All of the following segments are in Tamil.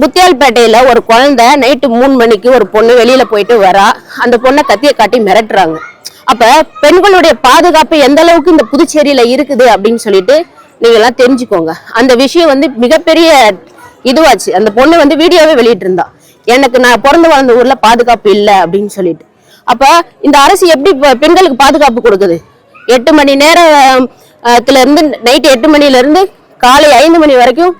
முத்தியால்பேட்டையில ஒரு குழந்தை நைட்டு 3 மணிக்கு ஒரு பொண்ணு வெளியில போயிட்டு வரா. அந்த பொண்ணை கத்தியை காட்டி மிரட்டுறாங்க. அப்ப பெண்களுடைய பாதுகாப்பு எந்த அளவுக்கு இந்த புதுச்சேரியில இருக்குது அப்படின்னு சொல்லிட்டு நீங்க எல்லாம் தெரிஞ்சுக்கோங்க. அந்த விஷயம் மிகப்பெரிய இதுவாச்சு. அந்த பொண்ணு வீடியோவே வெளியிட்டு இருந்தா, எனக்கு நான் பிறந்து வளர்ந்த ஊர்ல பாதுகாப்பு இல்லை அப்படின்னு சொல்லிட்டு. அப்ப இந்த அரசு எப்படி பெண்களுக்கு பாதுகாப்பு கொடுக்குது? 8 மணி நேரத்துல இருந்து நைட்டு 8 மணில இருந்து காலை 5 மணி வரைக்கும்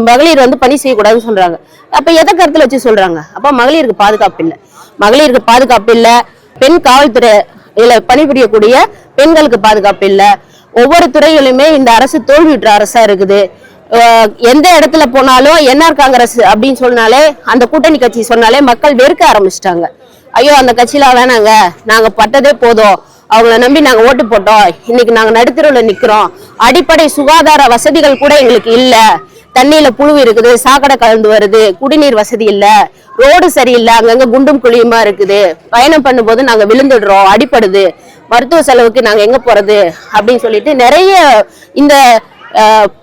மகளிர் பணி செய்யக்கூடாதுன்னு சொல்றாங்க. அப்ப எதை கருத்துல வச்சு சொல்றாங்க? அப்ப மகளிருக்கு பாதுகாப்பு இல்லை. மகளிருக்கு பாதுகாப்பு இல்லை. பெண் காவல்துறை பணிபுரியக்கூடிய பெண்களுக்கு பாதுகாப்பு இல்லை. ஒவ்வொரு துறையிலுமே இந்த அரசு தோல்வியுற்ற அரசா இருக்குது. எந்த இடத்துல போனாலும் என்ஆர் காங்கிரஸ் அப்படின்னு சொன்னாலே, அந்த கூட்டணி கட்சி சொன்னாலே மக்கள் வெறுக்க ஆரம்பிச்சிட்டாங்க. ஐயோ அந்த கட்சியில வேணாங்க, நாங்க பட்டதே போதும், அவங்கள நம்பி நாங்க ஓட்டு போட்டோம், இன்னைக்கு நாங்க நடுத்தருவில் நிக்கிறோம், அடிப்படை சுகாதார வசதிகள் கூட எங்களுக்கு இல்ல, தண்ணியில புழு இருக்குது, சாக்கடை கலந்து வருது, குடிநீர் வசதி இல்ல, ரோடு சரியில்லை, அங்கங்க குண்டும் குழியுமா இருக்குது, பயணம் பண்ணும்போது நாங்க விழுந்துடுறோம், அடிப்படுது, மருத்துவ செலவுக்கு நாங்க எங்க போறது அப்படின்னு சொல்லிட்டு நிறைய இந்த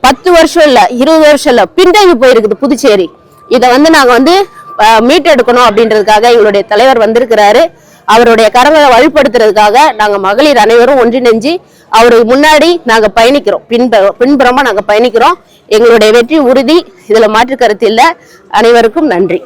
10 வருஷம் இல்ல 20 வருஷம் இல்ல பின்தங்கி போயிருக்குது புதுச்சேரி. இதை நாங்க மீட்டெடுக்கணும் அப்படின்றதுக்காக எங்களுடைய தலைவர் வந்திருக்கிறாரு. அவருடைய கரங்களை வலுப்படுத்துறதுக்காக நாங்க மகளிர் அனைவரும் ஒன்றிணைஞ்சு அவருக்கு முன்னாடி நாங்க பயணிக்கிறோம். பின்புறமா நாங்க பயணிக்கிறோம். எங்களுடைய வெற்றி உறுதி, இதுல மாற்று கருத்து இல்ல. அனைவருக்கும் நன்றி.